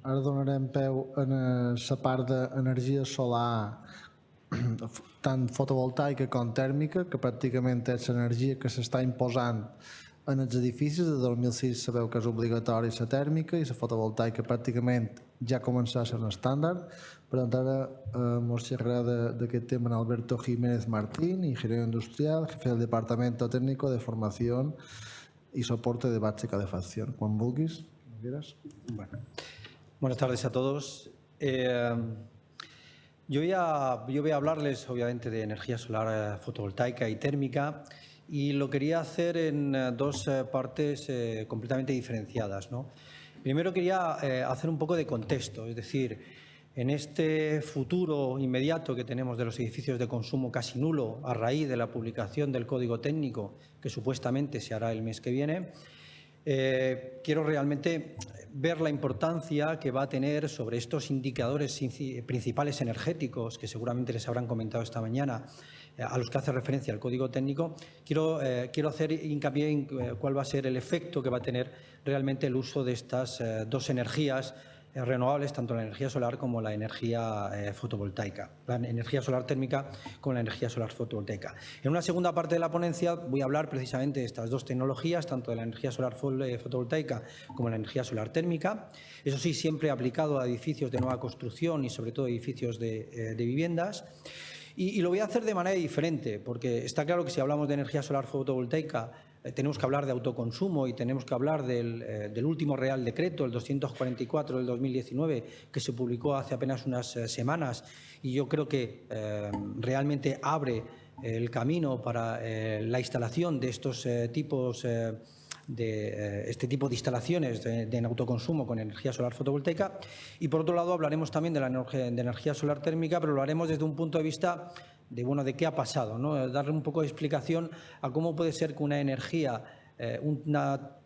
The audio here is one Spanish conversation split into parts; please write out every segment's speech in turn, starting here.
Ara donarem peu a la part d'energia solar, tant fotovoltaica com tèrmica, que pràcticament és l'energia que s'està imposant en els edificis. De 2006 sabeu que és obligatori la tèrmica i la fotovoltaica pràcticament ja comença a ser un estàndard. Per tant, ara ens xerrarà d'aquest tema en Alberto Jiménez Martín, ingeniero industrial, jefe del Departamento Técnico de Formación y Soporte de Base y Calefacción. Juan vulguis, ¿quieres? Bueno. Buenas tardes a todos. Yo voy a hablarles, obviamente, de energía solar fotovoltaica y térmica, y lo quería hacer en dos partes completamente diferenciadas, ¿no? Primero quería hacer un poco de contexto, es decir, en este futuro inmediato que tenemos de los edificios de consumo casi nulo a raíz de la publicación del Código Técnico, que supuestamente se hará el mes que viene, quiero realmente ver la importancia que va a tener sobre estos indicadores principales energéticos que seguramente les habrán comentado esta mañana, a los que hace referencia el Código Técnico. Quiero hacer hincapié en cuál va a ser el efecto que va a tener realmente el uso de estas dos energías renovables, tanto la energía solar como la energía fotovoltaica, la energía solar térmica como la energía solar fotovoltaica. En una segunda parte de la ponencia voy a hablar precisamente de estas dos tecnologías, tanto de la energía solar fotovoltaica como la energía solar térmica, eso sí, siempre aplicado a edificios de nueva construcción y sobre todo edificios de viviendas. Y lo voy a hacer de manera diferente, porque está claro que si hablamos de energía solar fotovoltaica tenemos que hablar de autoconsumo y tenemos que hablar del último Real Decreto, el 244 del 2019, que se publicó hace apenas unas semanas, y yo creo que realmente abre el camino para la instalación de estos tipos este tipo de instalaciones de autoconsumo con energía solar fotovoltaica. Y por otro lado hablaremos también de la energía solar térmica, pero lo haremos desde un punto de vista de qué ha pasado, ¿no? Darle un poco de explicación a cómo puede ser que una energía, una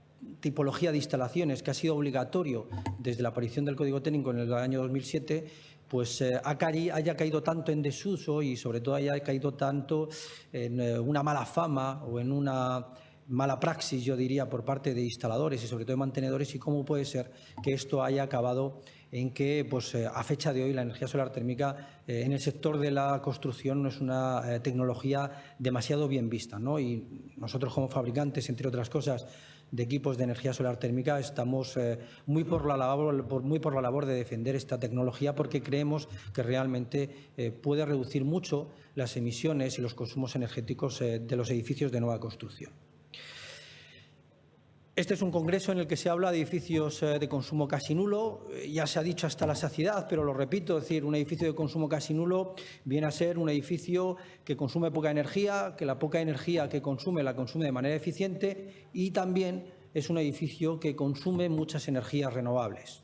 tipología de instalaciones que ha sido obligatorio desde la aparición del Código Técnico en el año 2007, pues haya caído tanto en desuso y sobre todo haya caído tanto en una mala fama o en una mala praxis, yo diría, por parte de instaladores y sobre todo de mantenedores, y cómo puede ser que esto haya acabado en que, pues, a fecha de hoy, la energía solar térmica en el sector de la construcción no es una tecnología demasiado bien vista, ¿no? Y nosotros, como fabricantes, entre otras cosas, de equipos de energía solar térmica, estamos muy por la labor de defender esta tecnología, porque creemos que realmente puede reducir mucho las emisiones y los consumos energéticos de los edificios de nueva construcción. Este es un congreso en el que se habla de edificios de consumo casi nulo. Ya se ha dicho hasta la saciedad, pero lo repito, es decir, un edificio de consumo casi nulo viene a ser un edificio que consume poca energía, que la poca energía que consume la consume de manera eficiente, y también es un edificio que consume muchas energías renovables.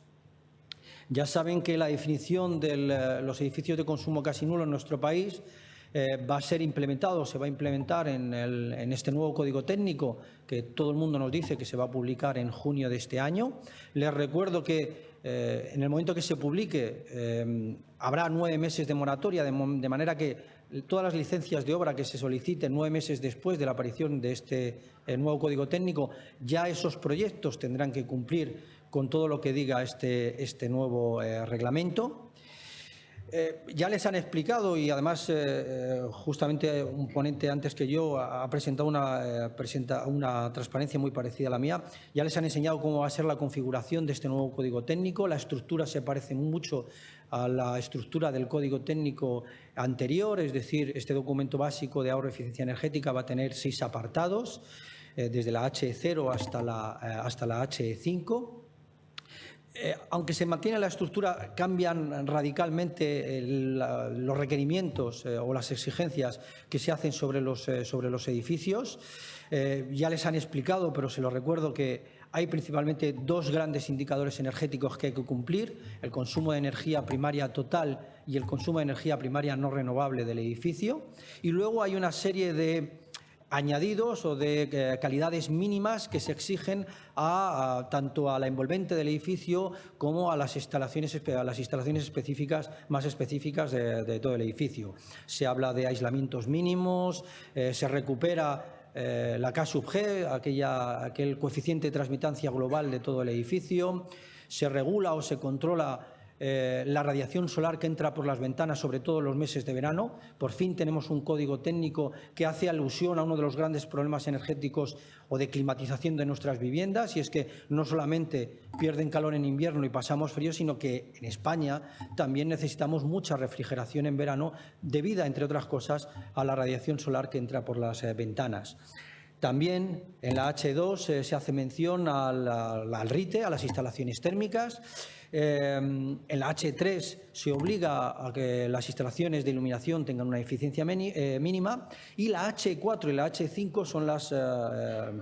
Ya saben que la definición de los edificios de consumo casi nulo en nuestro país va a ser implementado, se va a implementar en este nuevo Código Técnico, que todo el mundo nos dice que se va a publicar en junio de este año. Les recuerdo que en el momento que se publique habrá 9 meses de moratoria, de manera que todas las licencias de obra que se soliciten 9 meses después de la aparición de este nuevo Código Técnico, ya esos proyectos tendrán que cumplir con todo lo que diga este nuevo reglamento. Ya les han explicado, y además justamente un ponente antes que yo ha presentado una transparencia muy parecida a la mía. Ya les han enseñado cómo va a ser la configuración de este nuevo Código Técnico. La estructura se parece mucho a la estructura del Código Técnico anterior, es decir, este documento básico de ahorro y eficiencia energética va a tener 6 apartados, desde la HE0 hasta la HE5. Aunque se mantiene la estructura, cambian radicalmente los requerimientos o las exigencias que se hacen sobre los edificios. Ya les han explicado, pero se lo recuerdo, que hay principalmente 2 grandes indicadores energéticos que hay que cumplir: el consumo de energía primaria total y el consumo de energía primaria no renovable del edificio. Y luego hay una serie de añadidos o de calidades mínimas que se exigen tanto a la envolvente del edificio como a las instalaciones específicas, más específicas de todo el edificio. Se habla de aislamientos mínimos, se recupera la K sub G, aquel coeficiente de transmitancia global de todo el edificio. se regula o se controla la radiación solar que entra por las ventanas, sobre todo en los meses de verano. Por fin tenemos un código técnico que hace alusión a uno de los grandes problemas energéticos o de climatización de nuestras viviendas, y es que no solamente pierden calor en invierno y pasamos frío, sino que en España también necesitamos mucha refrigeración en verano debido, entre otras cosas, a la radiación solar que entra por las ventanas. También en la H2 se hace mención al RITE, a las instalaciones térmicas. En la H3 se obliga a que las instalaciones de iluminación tengan una eficiencia mínima, y la H4 y la H5 son las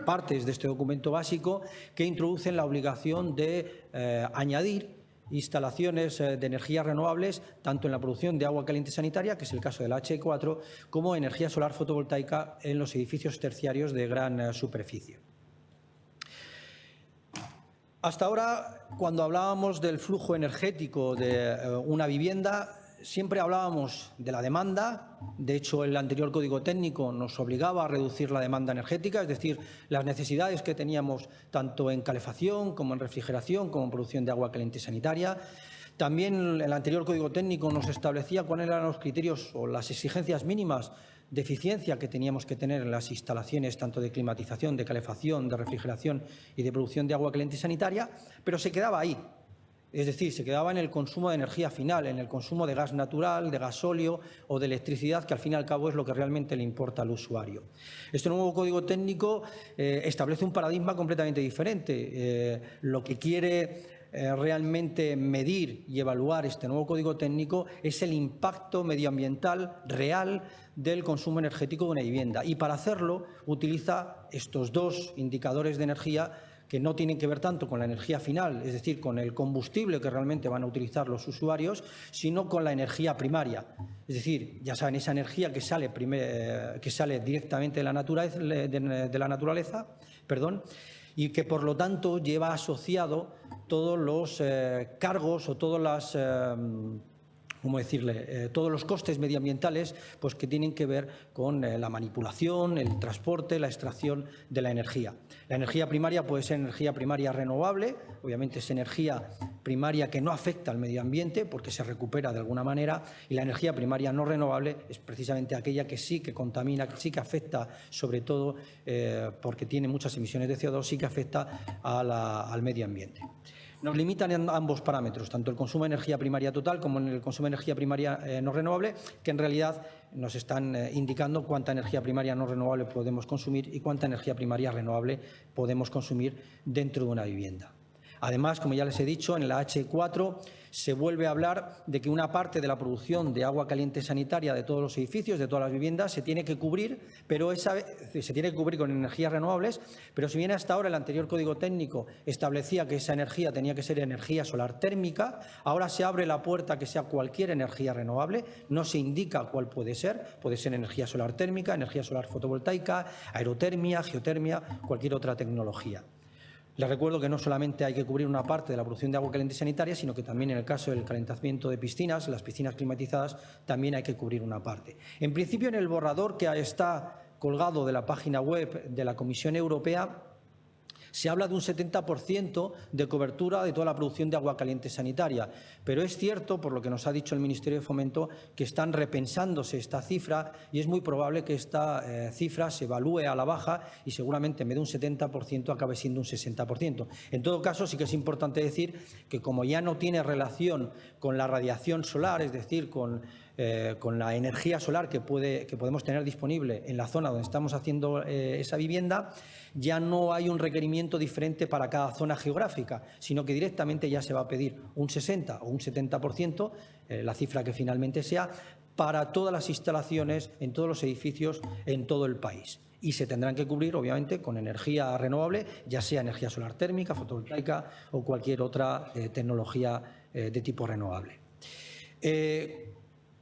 partes de este documento básico que introducen la obligación de añadir instalaciones de energías renovables tanto en la producción de agua caliente sanitaria, que es el caso de la H4, como energía solar fotovoltaica en los edificios terciarios de gran superficie. Hasta ahora, cuando hablábamos del flujo energético de una vivienda, siempre hablábamos de la demanda. De hecho, el anterior código técnico nos obligaba a reducir la demanda energética, es decir, las necesidades que teníamos tanto en calefacción como en refrigeración, como en producción de agua caliente sanitaria. También el anterior código técnico nos establecía cuáles eran los criterios o las exigencias mínimas de eficiencia que teníamos que tener en las instalaciones tanto de climatización, de calefacción, de refrigeración y de producción de agua caliente sanitaria, pero se quedaba ahí. Es decir, se quedaba en el consumo de energía final, en el consumo de gas natural, de gasóleo o de electricidad, que al fin y al cabo es lo que realmente le importa al usuario. Este nuevo código técnico establece un paradigma completamente diferente. Lo que quiere realmente medir y evaluar este nuevo código técnico es el impacto medioambiental real del consumo energético de una vivienda, y para hacerlo utiliza estos dos indicadores de energía que no tienen que ver tanto con la energía final, es decir, con el combustible que realmente van a utilizar los usuarios, sino con la energía primaria. Es decir, ya saben, esa energía que sale directamente de la naturaleza, y que por lo tanto lleva asociado todos los cargos o todas las todos los costes medioambientales pues, que tienen que ver con la manipulación, el transporte, la extracción de la energía. La energía primaria puede ser energía primaria renovable, obviamente es energía primaria que no afecta al medio ambiente porque se recupera de alguna manera, y la energía primaria no renovable es precisamente aquella que sí que contamina, que sí que afecta, sobre todo porque tiene muchas emisiones de CO2, sí que afecta al medio ambiente. Nos limitan en ambos parámetros, tanto el consumo de energía primaria total como en el consumo de energía primaria no renovable, que en realidad nos están indicando cuánta energía primaria no renovable podemos consumir y cuánta energía primaria renovable podemos consumir dentro de una vivienda. Además, como ya les he dicho, en la H4 se vuelve a hablar de que una parte de la producción de agua caliente sanitaria de todos los edificios, de todas las viviendas, se tiene que cubrir, se tiene que cubrir con energías renovables, pero si bien hasta ahora el anterior código técnico establecía que esa energía tenía que ser energía solar térmica, ahora se abre la puerta a que sea cualquier energía renovable, no se indica cuál puede ser energía solar térmica, energía solar fotovoltaica, aerotermia, geotermia, cualquier otra tecnología. Les recuerdo que no solamente hay que cubrir una parte de la producción de agua caliente sanitaria, sino que también en el caso del calentamiento de piscinas, las piscinas climatizadas, también hay que cubrir una parte. En principio, en el borrador que está colgado de la página web de la Comisión Europea, se habla de un 70% de cobertura de toda la producción de agua caliente sanitaria, pero es cierto, por lo que nos ha dicho el Ministerio de Fomento, que están repensándose esta cifra y es muy probable que esta cifra se evalúe a la baja y seguramente en vez de un 70% acabe siendo un 60%. En todo caso, sí que es importante decir que como ya no tiene relación con la radiación solar, es decir, con la energía solar que podemos tener disponible en la zona donde estamos haciendo esa vivienda, ya no hay un requerimiento diferente para cada zona geográfica, sino que directamente ya se va a pedir un 60 o un 70%, la cifra que finalmente sea, para todas las instalaciones, en todos los edificios, en todo el país. Y se tendrán que cubrir, obviamente, con energía renovable, ya sea energía solar térmica, fotovoltaica o cualquier otra tecnología de tipo renovable.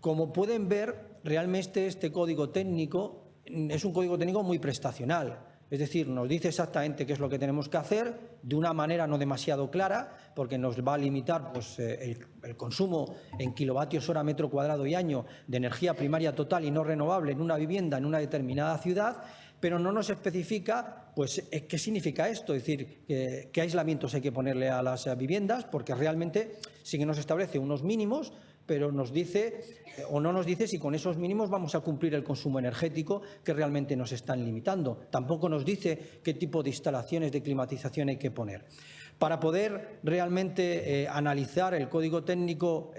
Como pueden ver, realmente este código técnico es un código técnico muy prestacional. Es decir, nos dice exactamente qué es lo que tenemos que hacer de una manera no demasiado clara, porque nos va a limitar pues, el consumo en kilovatios hora metro cuadrado y año de energía primaria total y no renovable en una vivienda en una determinada ciudad, pero no nos especifica pues, qué significa esto, es decir, qué aislamientos hay que ponerle a las viviendas, porque realmente sí que nos establece unos mínimos, pero nos dice o no nos dice si con esos mínimos vamos a cumplir el consumo energético que realmente nos están limitando. Tampoco nos dice qué tipo de instalaciones de climatización hay que poner. Para poder realmente analizar el código técnico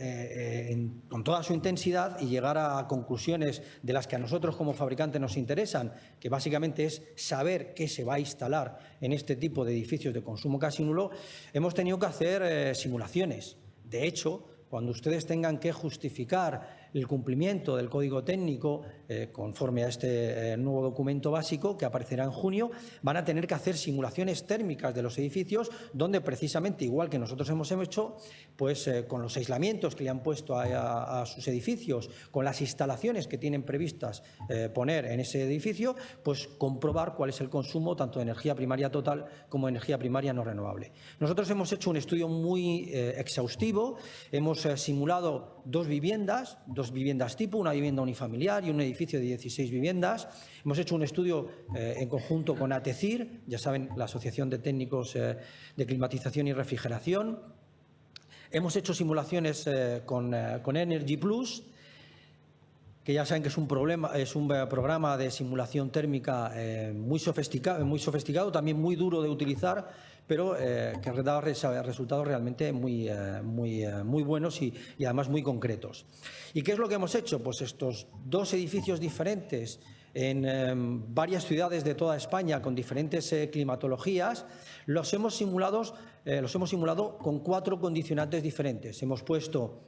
con toda su intensidad y llegar a conclusiones de las que a nosotros como fabricantes nos interesan, que básicamente es saber qué se va a instalar en este tipo de edificios de consumo casi nulo, hemos tenido que hacer simulaciones. De hecho, cuando ustedes tengan que justificar el cumplimiento del código técnico conforme a este nuevo documento básico que aparecerá en junio, van a tener que hacer simulaciones térmicas de los edificios donde precisamente, igual que nosotros hemos hecho, pues con los aislamientos que le han puesto a sus edificios, con las instalaciones que tienen previstas poner en ese edificio, pues comprobar cuál es el consumo tanto de energía primaria total como de energía primaria no renovable. Nosotros hemos hecho un estudio muy exhaustivo, hemos simulado dos viviendas tipo, una vivienda unifamiliar y un edificio de 16 viviendas. Hemos hecho un estudio en conjunto con ATECIR, ya saben, la Asociación de Técnicos de Climatización y Refrigeración. Hemos hecho simulaciones con Energy Plus, que ya saben que es un programa de simulación térmica muy sofisticado, también muy duro de utilizar, pero que da resultados realmente muy buenos y además muy concretos. ¿Y qué es lo que hemos hecho? Pues estos dos edificios diferentes en varias ciudades de toda España con diferentes climatologías, los hemos simulado con 4 condicionantes diferentes. Hemos puesto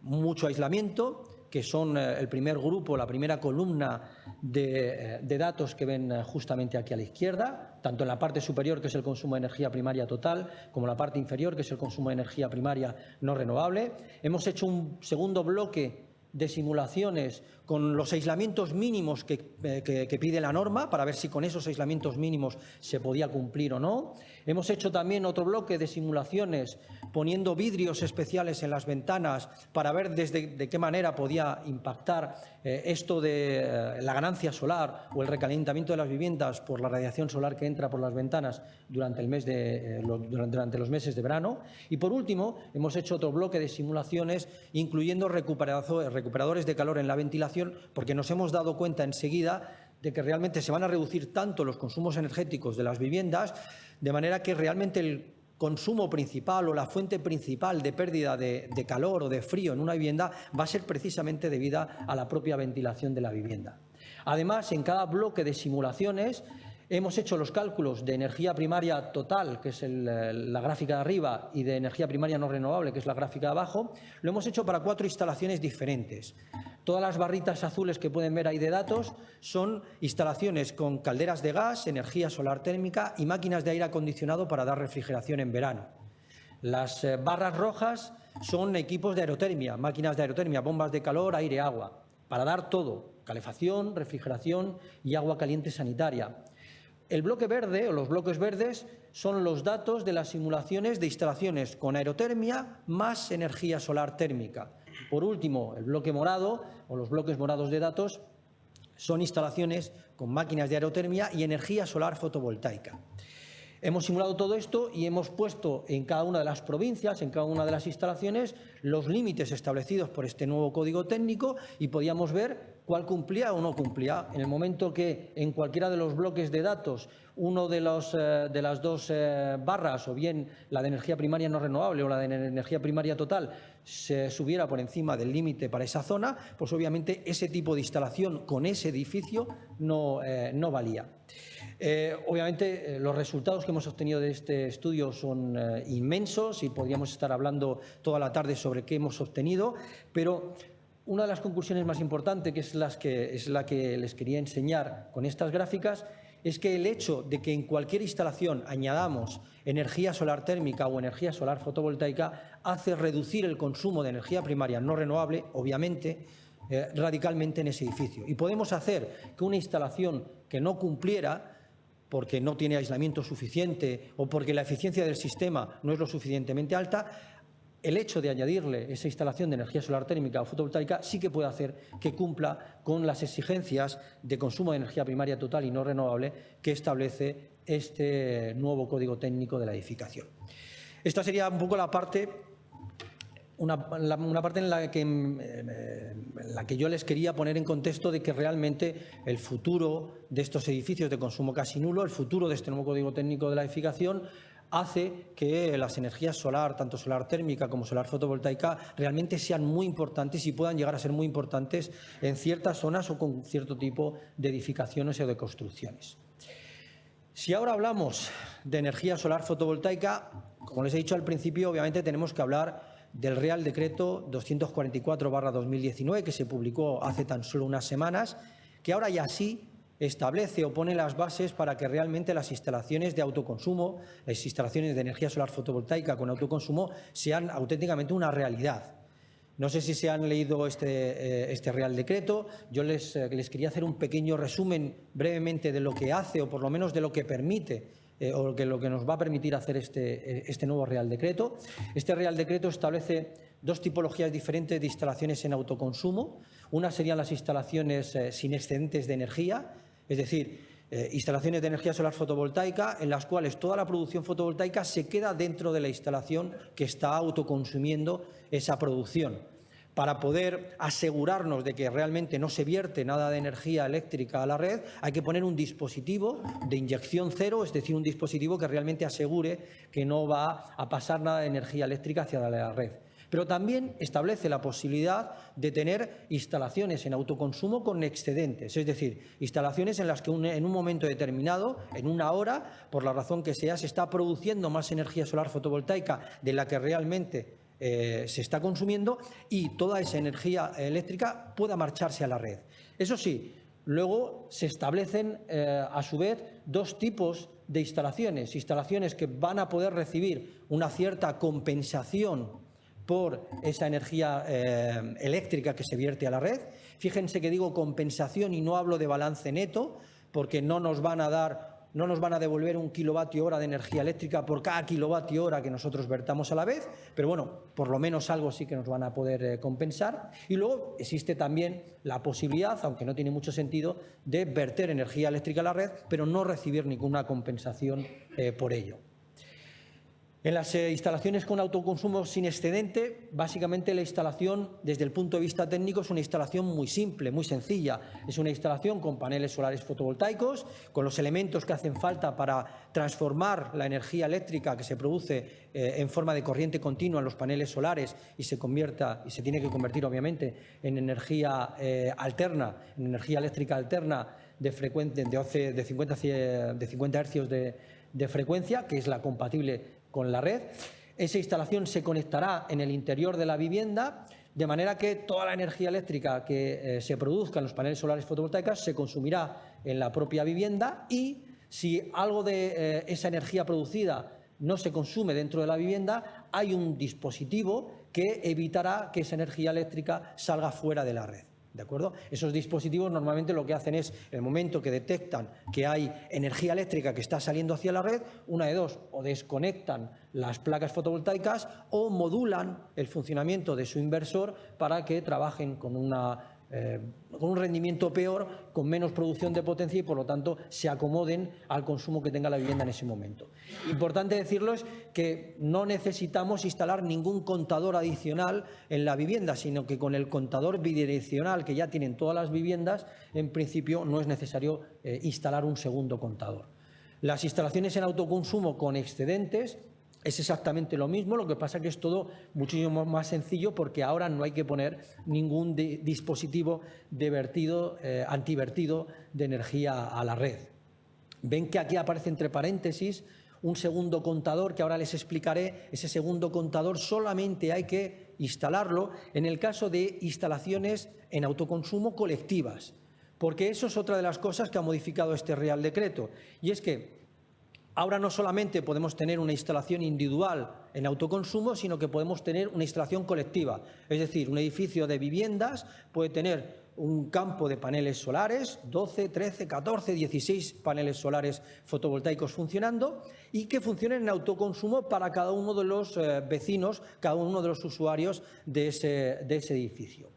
mucho aislamiento, que son el primer grupo, la primera columna de datos que ven justamente aquí a la izquierda, tanto en la parte superior, que es el consumo de energía primaria total, como en la parte inferior, que es el consumo de energía primaria no renovable. Hemos hecho un segundo bloque de simulaciones con los aislamientos mínimos que pide la norma, para ver si con esos aislamientos mínimos se podía cumplir o no. Hemos hecho también otro bloque de simulaciones poniendo vidrios especiales en las ventanas para ver de qué manera podía impactar esto de la ganancia solar o el recalentamiento de las viviendas por la radiación solar que entra por las ventanas durante los meses de verano. Y por último, hemos hecho otro bloque de simulaciones incluyendo recuperadores de calor en la ventilación, porque nos hemos dado cuenta enseguida de que realmente se van a reducir tanto los consumos energéticos de las viviendas, de manera que realmente el consumo principal o la fuente principal de pérdida de calor o de frío en una vivienda va a ser precisamente debida a la propia ventilación de la vivienda. Además, en cada bloque de simulaciones hemos hecho los cálculos de energía primaria total, que es la gráfica de arriba, y de energía primaria no renovable, que es la gráfica de abajo. Lo hemos hecho para 4 instalaciones diferentes. Todas las barritas azules que pueden ver ahí de datos son instalaciones con calderas de gas, energía solar térmica y máquinas de aire acondicionado para dar refrigeración en verano. Las barras rojas son equipos de aerotermia, máquinas de aerotermia, bombas de calor, aire, agua, para dar todo, calefacción, refrigeración y agua caliente sanitaria. El bloque verde o los bloques verdes son los datos de las simulaciones de instalaciones con aerotermia más energía solar térmica. Por último, el bloque morado o los bloques morados de datos son instalaciones con máquinas de aerotermia y energía solar fotovoltaica. Hemos simulado todo esto y hemos puesto en cada una de las provincias, en cada una de las instalaciones, los límites establecidos por este nuevo código técnico y podíamos ver cuál cumplía o no cumplía. En el momento que en cualquiera de los bloques de datos uno de las dos barras, o bien la de energía primaria no renovable o la de energía primaria total, se subiera por encima del límite para esa zona, pues obviamente ese tipo de instalación con ese edificio no valía. Obviamente los resultados que hemos obtenido de este estudio son inmensos y podríamos estar hablando toda la tarde sobre qué hemos obtenido, pero una de las conclusiones más importantes, que es la que les quería enseñar con estas gráficas, es que el hecho de que en cualquier instalación añadamos energía solar térmica o energía solar fotovoltaica hace reducir el consumo de energía primaria no renovable, obviamente, radicalmente en ese edificio. Y podemos hacer que una instalación que no cumpliera, porque no tiene aislamiento suficiente o porque la eficiencia del sistema no es lo suficientemente alta, el hecho de añadirle esa instalación de energía solar térmica o fotovoltaica sí que puede hacer que cumpla con las exigencias de consumo de energía primaria total y no renovable que establece este nuevo Código Técnico de la Edificación. Esta sería un poco la parte, una parte en la que yo les quería poner en contexto de que realmente el futuro de estos edificios de consumo casi nulo, el futuro de este nuevo Código Técnico de la Edificación, hace que las energías solar, tanto solar térmica como solar fotovoltaica, realmente sean muy importantes y puedan llegar a ser muy importantes en ciertas zonas o con cierto tipo de edificaciones o de construcciones. Si ahora hablamos de energía solar fotovoltaica, como les he dicho al principio, obviamente tenemos que hablar del Real Decreto 244/2019, que se publicó hace tan solo unas semanas, que ahora ya sí establece o pone las bases para que realmente las instalaciones de autoconsumo, las instalaciones de energía solar fotovoltaica con autoconsumo, sean auténticamente una realidad. No sé si se han leído este Real Decreto. Yo les quería hacer un pequeño resumen brevemente de lo que hace o por lo menos de lo que permite o lo que nos va a permitir hacer este nuevo Real Decreto. Este Real Decreto establece dos tipologías diferentes de instalaciones en autoconsumo. Una serían las instalaciones sin excedentes de energía, es decir, instalaciones de energía solar fotovoltaica en las cuales toda la producción fotovoltaica se queda dentro de la instalación que está autoconsumiendo esa producción. Para poder asegurarnos de que realmente no se vierte nada de energía eléctrica a la red, hay que poner un dispositivo de inyección cero, es decir, un dispositivo que realmente asegure que no va a pasar nada de energía eléctrica hacia la red. Pero también establece la posibilidad de tener instalaciones en autoconsumo con excedentes, es decir, instalaciones en las que en un momento determinado, en una hora, por la razón que sea, se está produciendo más energía solar fotovoltaica de la que realmente se está consumiendo y toda esa energía eléctrica pueda marcharse a la red. Eso sí, luego se establecen a su vez dos tipos de instalaciones que van a poder recibir una cierta compensación por esa energía eléctrica que se vierte a la red. Fíjense que digo compensación y no hablo de balance neto, porque no nos van a devolver 1 kilovatio hora de energía eléctrica por cada kilovatio hora que nosotros vertamos a la vez, pero bueno, por lo menos algo sí que nos van a poder compensar. Y luego existe también la posibilidad, aunque no tiene mucho sentido, de verter energía eléctrica a la red, pero no recibir ninguna compensación por ello. En las instalaciones con autoconsumo sin excedente, básicamente la instalación, desde el punto de vista técnico, es una instalación muy simple, muy sencilla. Es una instalación con paneles solares fotovoltaicos, con los elementos que hacen falta para transformar la energía eléctrica que se produce en forma de corriente continua en los paneles solares y se tiene que convertir, obviamente, en energía alterna, en energía eléctrica alterna de 50 hercios de frecuencia, que es la compatible con la red. Esa instalación se conectará en el interior de la vivienda, de manera que toda la energía eléctrica que se produzca en los paneles solares fotovoltaicos se consumirá en la propia vivienda y si algo de esa energía producida no se consume dentro de la vivienda, hay un dispositivo que evitará que esa energía eléctrica salga fuera de la red. ¿De acuerdo? Esos dispositivos normalmente lo que hacen es, en el momento que detectan que hay energía eléctrica que está saliendo hacia la red, una de dos, o desconectan las placas fotovoltaicas o modulan el funcionamiento de su inversor para que trabajen con un rendimiento peor, con menos producción de potencia y, por lo tanto, se acomoden al consumo que tenga la vivienda en ese momento. Importante decirles que no necesitamos instalar ningún contador adicional en la vivienda, sino que con el contador bidireccional que ya tienen todas las viviendas, en principio no es necesario instalar un segundo contador. Las instalaciones en autoconsumo con excedentes es exactamente lo mismo, lo que pasa que es todo muchísimo más sencillo porque ahora no hay que poner ningún dispositivo de antivertido de energía a la red. Ven que aquí aparece entre paréntesis un segundo contador que ahora les explicaré. Ese segundo contador solamente hay que instalarlo en el caso de instalaciones en autoconsumo colectivas, porque eso es otra de las cosas que ha modificado este Real Decreto, y es que ahora no solamente podemos tener una instalación individual en autoconsumo, sino que podemos tener una instalación colectiva. Es decir, un edificio de viviendas puede tener un campo de paneles solares, 12, 13, 14, 16 paneles solares fotovoltaicos funcionando y que funcionen en autoconsumo para cada uno de los vecinos, cada uno de los usuarios de ese edificio.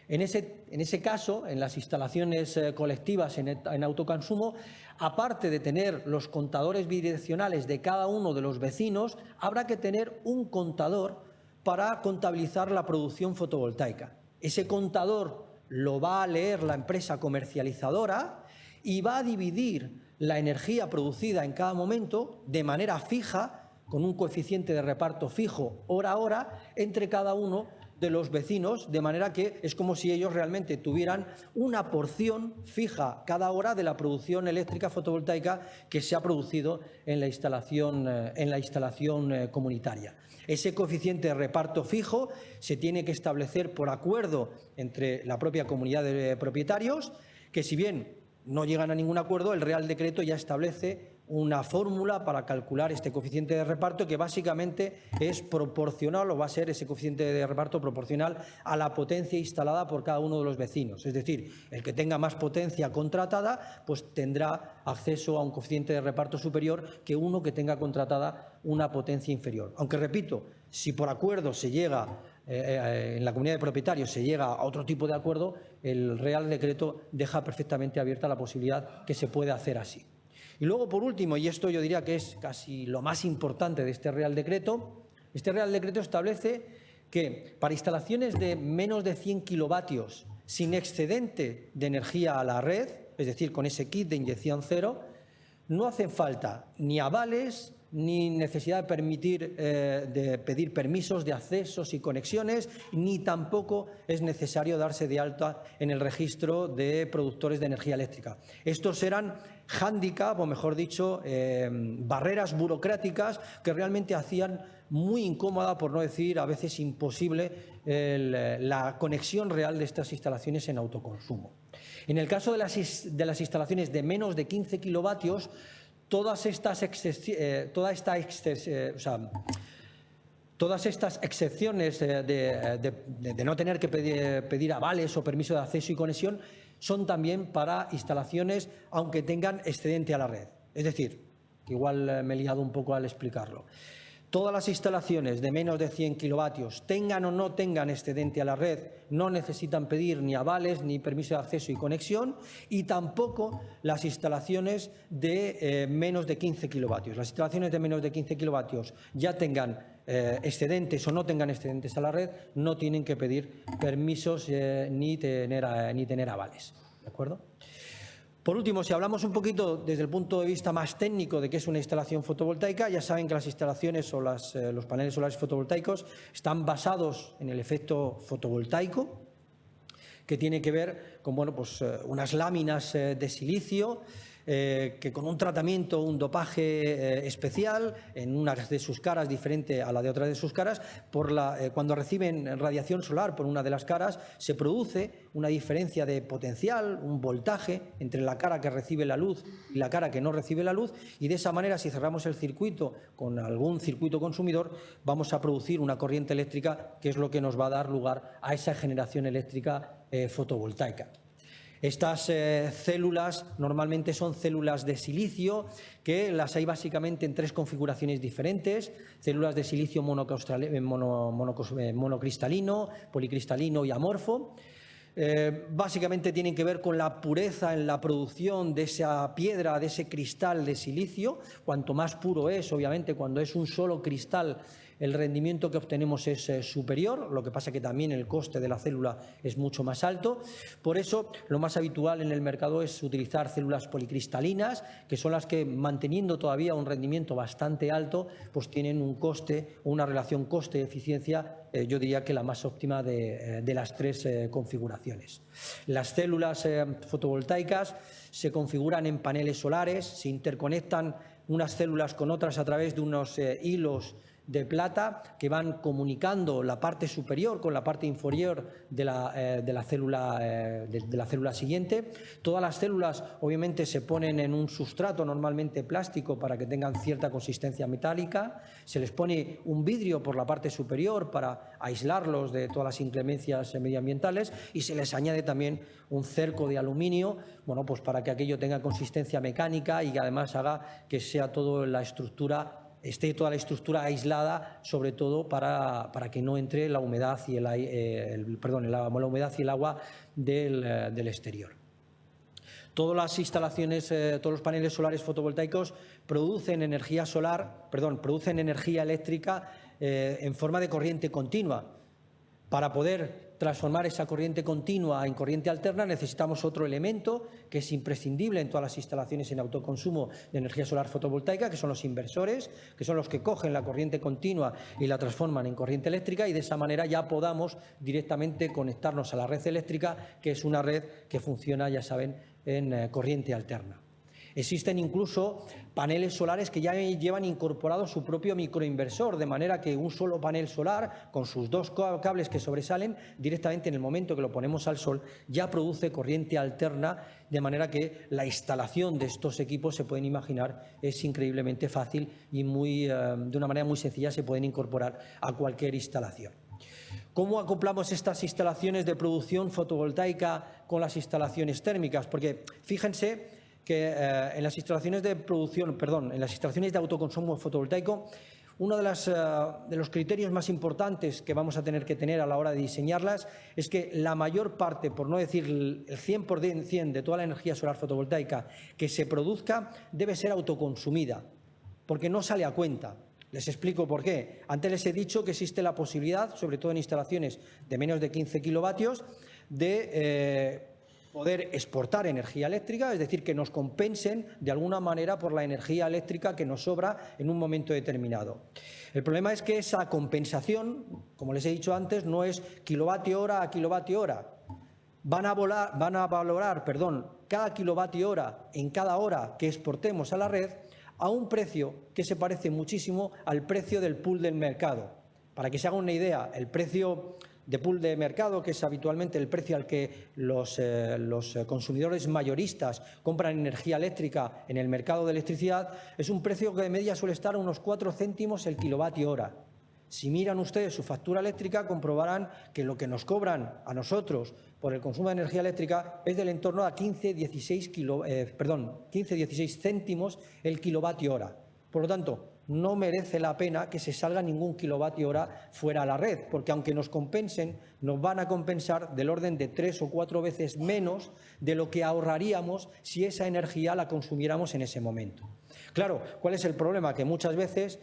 En ese caso, en las instalaciones colectivas en autoconsumo, aparte de tener los contadores bidireccionales de cada uno de los vecinos, habrá que tener un contador para contabilizar la producción fotovoltaica. Ese contador lo va a leer la empresa comercializadora y va a dividir la energía producida en cada momento de manera fija, con un coeficiente de reparto fijo hora a hora, entre cada uno de los vecinos, de manera que es como si ellos realmente tuvieran una porción fija cada hora de la producción eléctrica fotovoltaica que se ha producido en la instalación comunitaria. Ese coeficiente de reparto fijo se tiene que establecer por acuerdo entre la propia comunidad de propietarios, que si bien no llegan a ningún acuerdo, el Real Decreto ya establece una fórmula para calcular este coeficiente de reparto que básicamente es proporcional, o va a ser ese coeficiente de reparto proporcional a la potencia instalada por cada uno de los vecinos. Es decir, el que tenga más potencia contratada pues tendrá acceso a un coeficiente de reparto superior que uno que tenga contratada una potencia inferior. Aunque, repito, si por acuerdo se llega en la comunidad de propietarios se llega a otro tipo de acuerdo, el Real Decreto deja perfectamente abierta la posibilidad que se pueda hacer así. Y luego, por último, y esto yo diría que es casi lo más importante de este Real Decreto establece que para instalaciones de menos de 100 kilovatios sin excedente de energía a la red, es decir, con ese kit de inyección cero, no hacen falta ni avales ni necesidad de pedir permisos de accesos y conexiones, ni tampoco es necesario darse de alta en el registro de productores de energía eléctrica. Estos serán hándicap, o mejor dicho, barreras burocráticas que realmente hacían muy incómoda, por no decir a veces imposible, la conexión real de estas instalaciones en autoconsumo. En el caso de las instalaciones de menos de 15 kilovatios, todas estas excepciones de no tener que pedir avales o permiso de acceso y conexión son también para instalaciones aunque tengan excedente a la red. Es decir, que igual me he liado un poco al explicarlo. Todas las instalaciones de menos de 100 kilovatios, tengan o no tengan excedente a la red, no necesitan pedir ni avales ni permiso de acceso y conexión, y tampoco las instalaciones de menos de 15 kilovatios. Las instalaciones de menos de 15 kilovatios ya tengan excedentes o no tengan excedentes a la red, no tienen que pedir permisos ni tener avales. ¿De acuerdo? Por último, si hablamos un poquito desde el punto de vista más técnico de qué es una instalación fotovoltaica, ya saben que las instalaciones o los paneles solares fotovoltaicos están basados en el efecto fotovoltaico, que tiene que ver con unas láminas de silicio que con un tratamiento, un dopaje especial en una de sus caras diferente a la de otra de sus caras, cuando reciben radiación solar por una de las caras, se produce una diferencia de potencial, un voltaje entre la cara que recibe la luz y la cara que no recibe la luz, y de esa manera, si cerramos el circuito con algún circuito consumidor, vamos a producir una corriente eléctrica que es lo que nos va a dar lugar a esa generación eléctrica fotovoltaica. Estas células normalmente son células de silicio, que las hay básicamente en tres configuraciones diferentes: células de silicio monocristalino, policristalino y amorfo. Básicamente tienen que ver con la pureza en la producción de esa piedra, de ese cristal de silicio. Cuanto más puro es, obviamente, cuando es un solo cristal, el rendimiento que obtenemos es superior, lo que pasa que también el coste de la célula es mucho más alto. Por eso, lo más habitual en el mercado es utilizar células policristalinas, que son las que, manteniendo todavía un rendimiento bastante alto, pues tienen un coste, una relación coste-eficiencia, yo diría que la más óptima de las tres configuraciones. Las células fotovoltaicas se configuran en paneles solares, se interconectan unas células con otras a través de unos hilos de plata que van comunicando la parte superior con la parte inferior de la célula siguiente. Todas las células obviamente se ponen en un sustrato normalmente plástico para que tengan cierta consistencia metálica. Se les pone un vidrio por la parte superior para aislarlos de todas las inclemencias medioambientales y se les añade también un cerco de aluminio, bueno, pues para que aquello tenga consistencia mecánica y que además haga que sea toda la estructura aislada, sobre todo para que no entre la humedad y la humedad y el agua del exterior. Todas las instalaciones, todos los paneles solares fotovoltaicos producen energía eléctrica en forma de corriente continua. Para poder transformar esa corriente continua en corriente alterna necesitamos otro elemento que es imprescindible en todas las instalaciones en autoconsumo de energía solar fotovoltaica, que son los inversores, que son los que cogen la corriente continua y la transforman en corriente eléctrica, y de esa manera ya podamos directamente conectarnos a la red eléctrica, que es una red que funciona, ya saben, en corriente alterna. Existen incluso paneles solares que ya llevan incorporado su propio microinversor, de manera que un solo panel solar, con sus dos cables que sobresalen, directamente en el momento que lo ponemos al sol, ya produce corriente alterna, de manera que la instalación de estos equipos, se pueden imaginar, es increíblemente fácil y de una manera muy sencilla se pueden incorporar a cualquier instalación. ¿Cómo acoplamos estas instalaciones de producción fotovoltaica con las instalaciones térmicas? Porque fíjense que en las instalaciones de autoconsumo fotovoltaico, uno de los criterios más importantes que vamos a tener que tener a la hora de diseñarlas es que la mayor parte, por no decir el 100% de toda la energía solar fotovoltaica que se produzca, debe ser autoconsumida, porque no sale a cuenta. Les explico por qué. Antes les he dicho que existe la posibilidad, sobre todo en instalaciones de menos de 15 kilovatios, de poder exportar energía eléctrica, es decir, que nos compensen de alguna manera por la energía eléctrica que nos sobra en un momento determinado. El problema es que esa compensación, como les he dicho antes, no es kilovatio hora a kilovatio hora. Van a valorar cada kilovatio hora en cada hora que exportemos a la red a un precio que se parece muchísimo al precio del pool del mercado. Para que se haga una idea, el precio de pool de mercado, que es habitualmente el precio al que los consumidores mayoristas compran energía eléctrica en el mercado de electricidad, es un precio que de media suele estar a unos 4 céntimos el kilovatio hora. Si miran ustedes su factura eléctrica, comprobarán que lo que nos cobran a nosotros por el consumo de energía eléctrica es del entorno a 15-16 céntimos el kilovatio hora. Por lo tanto, no merece la pena que se salga ningún kilovatio hora fuera a la red, porque aunque nos compensen, nos van a compensar del orden de 3 o 4 veces menos de lo que ahorraríamos si esa energía la consumiéramos en ese momento. Claro, ¿cuál es el problema? Que muchas veces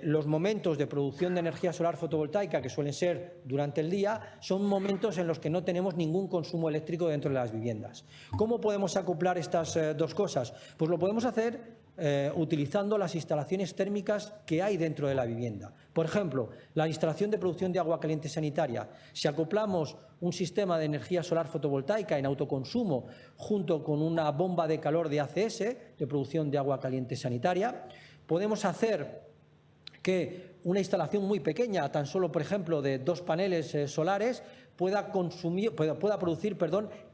los momentos de producción de energía solar fotovoltaica, que suelen ser durante el día, son momentos en los que no tenemos ningún consumo eléctrico dentro de las viviendas. ¿Cómo podemos acoplar estas dos cosas? Pues lo podemos hacer utilizando las instalaciones térmicas que hay dentro de la vivienda. Por ejemplo, la instalación de producción de agua caliente sanitaria. Si acoplamos un sistema de energía solar fotovoltaica en autoconsumo junto con una bomba de calor de ACS, de producción de agua caliente sanitaria, podemos hacer que una instalación muy pequeña, tan solo, por ejemplo, de 2 paneles solares, pueda producir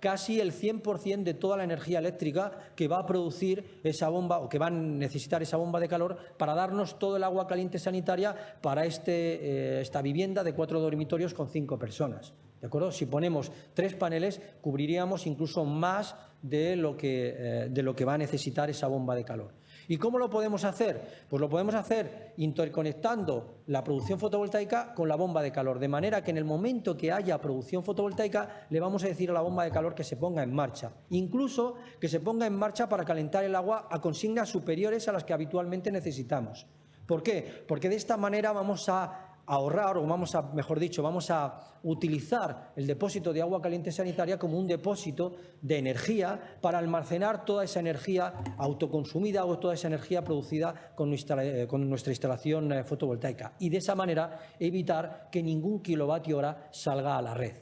casi el 100% de toda la energía eléctrica que va a producir esa bomba, o que va a necesitar esa bomba de calor, para darnos todo el agua caliente sanitaria para esta vivienda de 4 dormitorios con 5 personas. ¿De acuerdo? Si ponemos 3 paneles, cubriríamos incluso más de lo que va a necesitar esa bomba de calor. ¿Y cómo lo podemos hacer? Pues lo podemos hacer interconectando la producción fotovoltaica con la bomba de calor, de manera que en el momento que haya producción fotovoltaica le vamos a decir a la bomba de calor que se ponga en marcha, incluso que se ponga en marcha para calentar el agua a consignas superiores a las que habitualmente necesitamos. ¿Por qué? Porque de esta manera vamos a ahorrar, o vamos a utilizar el depósito de agua caliente sanitaria como un depósito de energía para almacenar toda esa energía autoconsumida o toda esa energía producida con nuestra instalación fotovoltaica, y de esa manera evitar que ningún kilovatio hora salga a la red.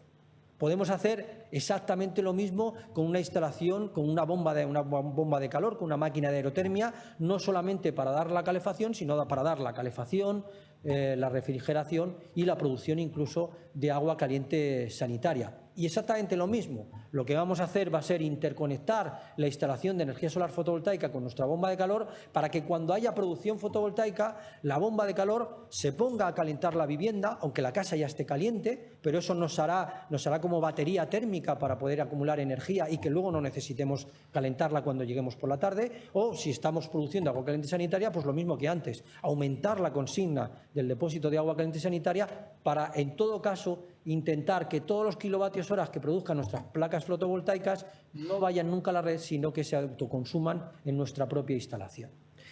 Podemos hacer exactamente lo mismo con una instalación, con una bomba de calor, con una máquina de aerotermia, no solamente para dar la calefacción, sino para dar la calefacción, la refrigeración y la producción incluso de agua caliente sanitaria. Y exactamente lo mismo, lo que vamos a hacer va a ser interconectar la instalación de energía solar fotovoltaica con nuestra bomba de calor para que cuando haya producción fotovoltaica la bomba de calor se ponga a calentar la vivienda, aunque la casa ya esté caliente, pero eso nos hará como batería térmica para poder acumular energía y que luego no necesitemos calentarla cuando lleguemos por la tarde, o si estamos produciendo agua caliente sanitaria, pues lo mismo que antes, aumentar la consigna del depósito de agua caliente sanitaria para, en todo caso, intentar que todos los kilovatios horas que produzcan nuestras placas fotovoltaicas no vayan nunca a la red, sino que se autoconsuman en nuestra propia instalación.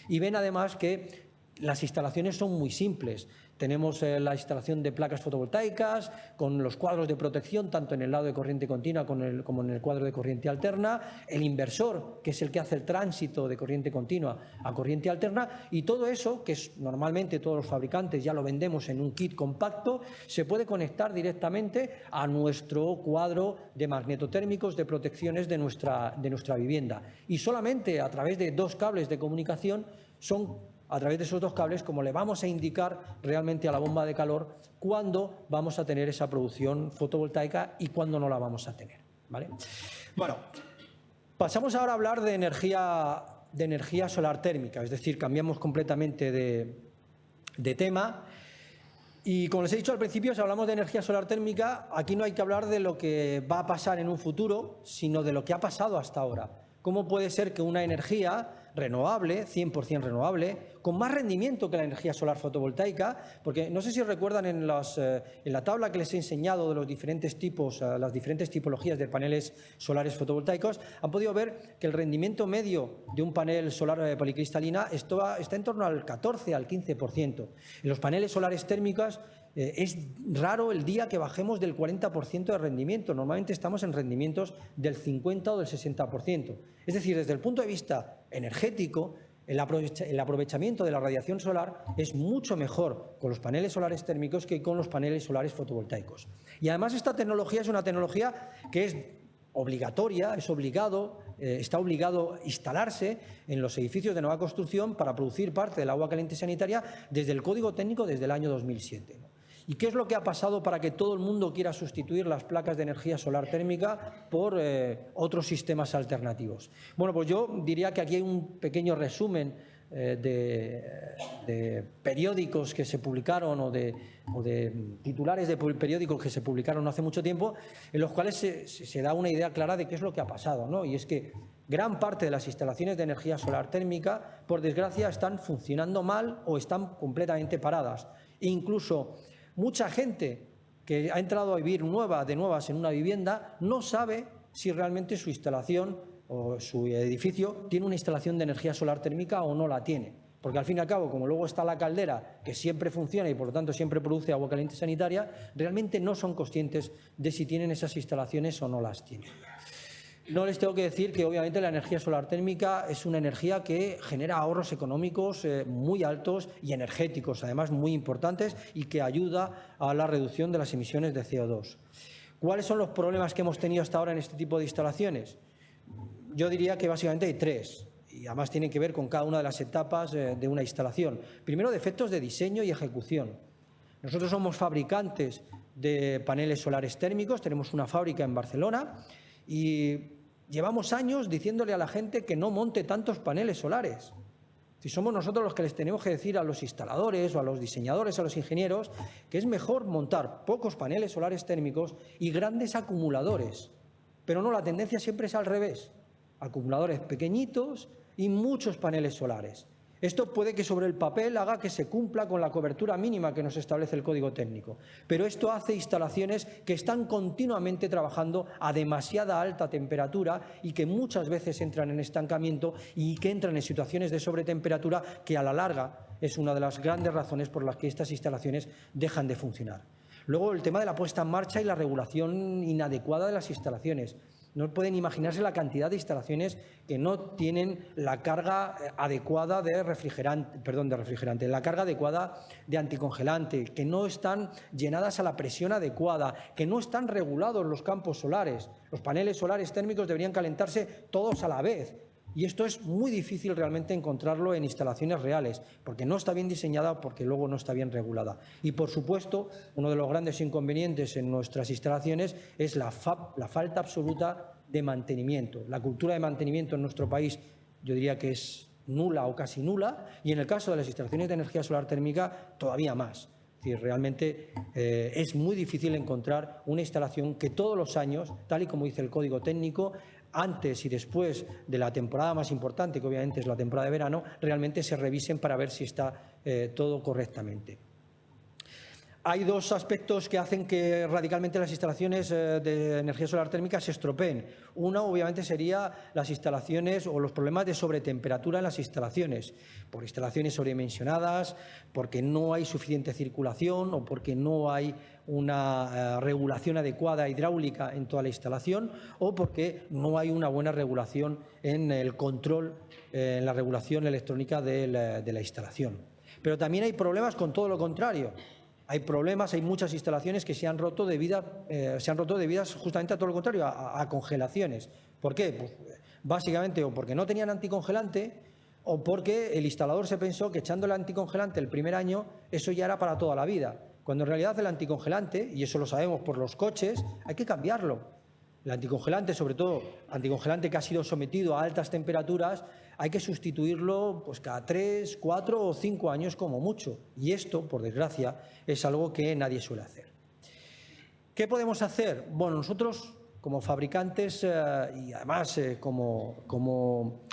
Y ven además que las instalaciones son muy simples. Tenemos la instalación de placas fotovoltaicas con los cuadros de protección, tanto en el lado de corriente continua como en el cuadro de corriente alterna, el inversor, que es el que hace el tránsito de corriente continua a corriente alterna, y todo eso, que normalmente todos los fabricantes ya lo vendemos en un kit compacto, se puede conectar directamente a nuestro cuadro de magnetotérmicos, de protecciones de nuestra vivienda. Y solamente a través de 2 cables de comunicación a través de esos 2 cables, como le vamos a indicar realmente a la bomba de calor cuándo vamos a tener esa producción fotovoltaica y cuándo no la vamos a tener, ¿vale? Bueno, pasamos ahora a hablar de energía solar térmica, es decir, cambiamos completamente de tema. Y como les he dicho al principio, si hablamos de energía solar térmica, aquí no hay que hablar de lo que va a pasar en un futuro, sino de lo que ha pasado hasta ahora. ¿Cómo puede ser que una energía renovable, 100% renovable, con más rendimiento que la energía solar fotovoltaica? Porque no sé si recuerdan en la tabla que les he enseñado de los diferentes tipos, las diferentes tipologías de paneles solares fotovoltaicos, han podido ver que el rendimiento medio de un panel solar policristalina está en torno al 14 al 15%. En los paneles solares térmicos es raro el día que bajemos del 40% de rendimiento. Normalmente estamos en rendimientos del 50 o del 60%. Es decir, desde el punto de vista energético, el aprovechamiento de la radiación solar es mucho mejor con los paneles solares térmicos que con los paneles solares fotovoltaicos. Y además esta tecnología es una tecnología que es obligatoria, está obligado a instalarse en los edificios de nueva construcción para producir parte del agua caliente sanitaria desde el Código Técnico desde el año 2007. ¿Y qué es lo que ha pasado para que todo el mundo quiera sustituir las placas de energía solar térmica por otros sistemas alternativos? Bueno, pues yo diría que aquí hay un pequeño resumen de periódicos que se publicaron o de titulares de periódicos que se publicaron no hace mucho tiempo, en los cuales se da una idea clara de qué es lo que ha pasado, ¿no? Y es que gran parte de las instalaciones de energía solar térmica, por desgracia, están funcionando mal o están completamente paradas. E incluso mucha gente que ha entrado a vivir de nuevas en una vivienda no sabe si realmente su instalación o su edificio tiene una instalación de energía solar térmica o no la tiene. Porque al fin y al cabo, como luego está la caldera que siempre funciona y por lo tanto siempre produce agua caliente sanitaria, realmente no son conscientes de si tienen esas instalaciones o no las tienen. No les tengo que decir que obviamente la energía solar térmica es una energía que genera ahorros económicos muy altos y energéticos, además muy importantes, y que ayuda a la reducción de las emisiones de CO2. ¿Cuáles son los problemas que hemos tenido hasta ahora en este tipo de instalaciones? Yo diría que básicamente hay 3, y además tienen que ver con cada una de las etapas de una instalación. Primero, defectos de diseño y ejecución. Nosotros somos fabricantes de paneles solares térmicos, tenemos una fábrica en Barcelona y llevamos años diciéndole a la gente que no monte tantos paneles solares. Si somos nosotros los que les tenemos que decir a los instaladores o a los diseñadores, a los ingenieros, que es mejor montar pocos paneles solares térmicos y grandes acumuladores. Pero no, la tendencia siempre es al revés. Acumuladores pequeñitos y muchos paneles solares. Esto puede que sobre el papel haga que se cumpla con la cobertura mínima que nos establece el Código Técnico, pero esto hace instalaciones que están continuamente trabajando a demasiada alta temperatura y que muchas veces entran en estancamiento y que entran en situaciones de sobretemperatura que a la larga es una de las grandes razones por las que estas instalaciones dejan de funcionar. Luego, el tema de la puesta en marcha y la regulación inadecuada de las instalaciones. no pueden imaginarse la cantidad de instalaciones que no tienen la carga adecuada de refrigerante, la carga adecuada de anticongelante, que no están llenadas a la presión adecuada, que no están regulados los campos solares. Los paneles solares térmicos deberían calentarse todos a la vez. Y esto es muy difícil realmente encontrarlo en instalaciones reales, porque no está bien diseñada, porque luego no está bien regulada. Y, por supuesto, uno de los grandes inconvenientes en nuestras instalaciones es la falta absoluta de mantenimiento. La cultura de mantenimiento en nuestro país, yo diría que es nula o casi nula, y en el caso de las instalaciones de energía solar térmica, todavía más. Es decir, realmente es muy difícil encontrar una instalación que todos los años, tal y como dice el código técnico, antes y después de la temporada más importante, que obviamente es la temporada de verano, realmente se revisen para ver si está todo correctamente. Hay dos aspectos que hacen que radicalmente las instalaciones de energía solar térmica se estropeen. Uno, obviamente, sería las instalaciones o los problemas de sobretemperatura en las instalaciones, por instalaciones sobredimensionadas, porque no hay suficiente circulación o porque no hay una regulación adecuada hidráulica en toda la instalación, o porque no hay una buena regulación en el control, en la regulación electrónica de la instalación. Pero también hay problemas con todo lo contrario. Hay problemas, hay muchas instalaciones que se han roto debidas justamente a todo lo contrario, a congelaciones. ¿Por qué? Pues, básicamente o porque no tenían anticongelante o porque el instalador se pensó que echando el anticongelante el primer año eso ya era para toda la vida. Cuando en realidad el anticongelante, y eso lo sabemos por los coches, hay que cambiarlo. El anticongelante, sobre todo anticongelante que ha sido sometido a altas temperaturas, hay que sustituirlo pues cada 3, 4 o 5 años como mucho. Y esto, por desgracia, es algo que nadie suele hacer. ¿Qué podemos hacer? Bueno, nosotros como fabricantes y además como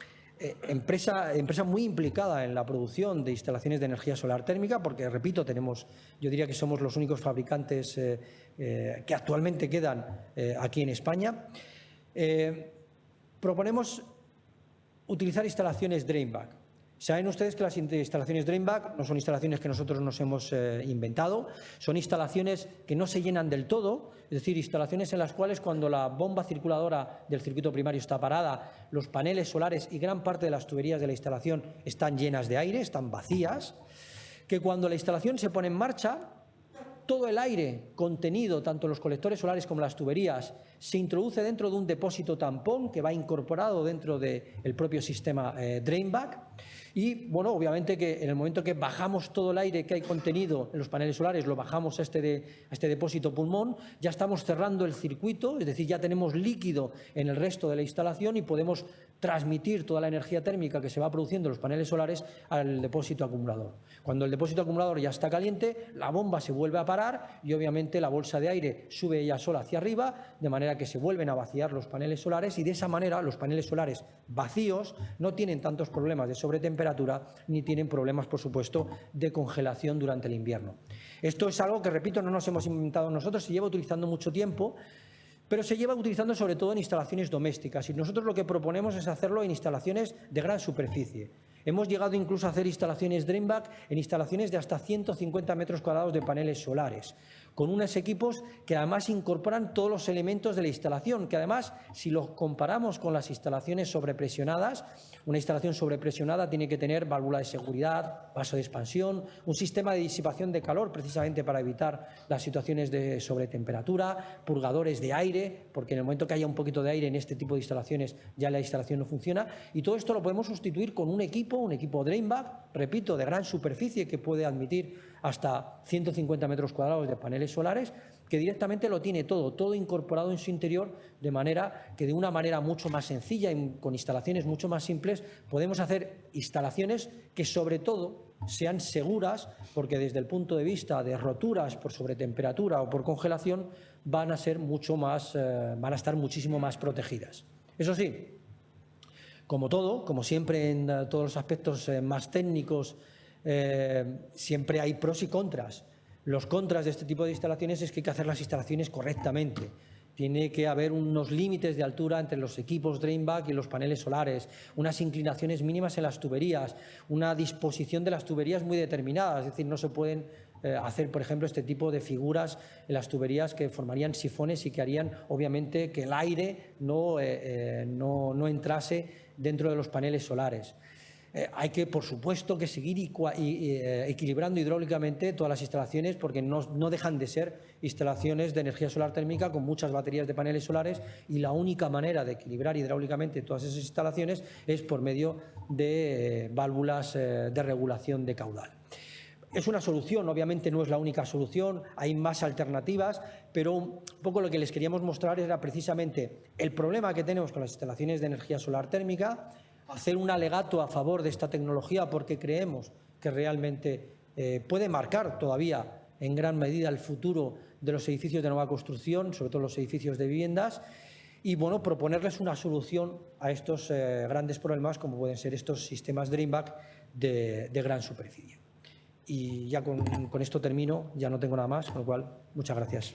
empresa muy implicada en la producción de instalaciones de energía solar térmica, porque, repito, yo diría que somos los únicos fabricantes que actualmente quedan aquí en España, proponemos utilizar instalaciones drainback. Saben ustedes que las instalaciones drainback no son instalaciones que nosotros nos hemos inventado, son instalaciones que no se llenan del todo, es decir, instalaciones en las cuales cuando la bomba circuladora del circuito primario está parada, los paneles solares y gran parte de las tuberías de la instalación están llenas de aire, están vacías, que cuando la instalación se pone en marcha, todo el aire contenido, tanto en los colectores solares como en las tuberías, se introduce dentro de un depósito tampón que va incorporado dentro del propio sistema drainback. Y, bueno, obviamente que en el momento que bajamos todo el aire que hay contenido en los paneles solares, lo bajamos a este depósito pulmón, ya estamos cerrando el circuito, es decir, ya tenemos líquido en el resto de la instalación y podemos transmitir toda la energía térmica que se va produciendo en los paneles solares al depósito acumulador. Cuando el depósito acumulador ya está caliente, la bomba se vuelve a parar y obviamente la bolsa de aire sube ella sola hacia arriba, de manera que se vuelven a vaciar los paneles solares y de esa manera los paneles solares vacíos no tienen tantos problemas de sobretemperatura ni tienen problemas, por supuesto, de congelación durante el invierno. Esto es algo que, repito, no nos hemos inventado nosotros, se lleva utilizando mucho tiempo, pero se lleva utilizando sobre todo en instalaciones domésticas y nosotros lo que proponemos es hacerlo en instalaciones de gran superficie. Hemos llegado incluso a hacer instalaciones drainback en instalaciones de hasta 150 metros cuadrados de paneles solares, con unos equipos que además incorporan todos los elementos de la instalación, que además, si los comparamos con las instalaciones sobrepresionadas, una instalación sobrepresionada tiene que tener válvula de seguridad, vaso de expansión, un sistema de disipación de calor precisamente para evitar las situaciones de sobretemperatura, purgadores de aire, porque en el momento que haya un poquito de aire en este tipo de instalaciones ya la instalación no funciona, y todo esto lo podemos sustituir con un equipo drainback, repito, de gran superficie que puede admitir hasta 150 metros cuadrados de paneles solares, que directamente lo tiene todo incorporado en su interior, de manera que de una manera mucho más sencilla y con instalaciones mucho más simples podemos hacer instalaciones que sobre todo sean seguras, porque desde el punto de vista de roturas por sobretemperatura o por congelación van a ser van a estar muchísimo más protegidas. Eso sí, como todo, como siempre en todos los aspectos más técnicos, siempre hay pros y contras. Los contras de este tipo de instalaciones es que hay que hacer las instalaciones correctamente. Tiene que haber unos límites de altura entre los equipos drainback y los paneles solares, unas inclinaciones mínimas en las tuberías, una disposición de las tuberías muy determinada, es decir, no se pueden hacer, por ejemplo, este tipo de figuras en las tuberías que formarían sifones y que harían, obviamente, que el aire no entrase dentro de los paneles solares. Hay que, por supuesto, que seguir equilibrando hidráulicamente todas las instalaciones, porque no dejan de ser instalaciones de energía solar térmica con muchas baterías de paneles solares, y la única manera de equilibrar hidráulicamente todas esas instalaciones es por medio de válvulas de regulación de caudal. Es una solución, obviamente no es la única solución, hay más alternativas, pero un poco lo que les queríamos mostrar era precisamente el problema que tenemos con las instalaciones de energía solar térmica, hacer un alegato a favor de esta tecnología porque creemos que realmente puede marcar todavía en gran medida el futuro de los edificios de nueva construcción, sobre todo los edificios de viviendas, y bueno, proponerles una solución a estos grandes problemas como pueden ser estos sistemas Dreamback de gran superficie. Y ya con esto termino, ya no tengo nada más, con lo cual, muchas gracias.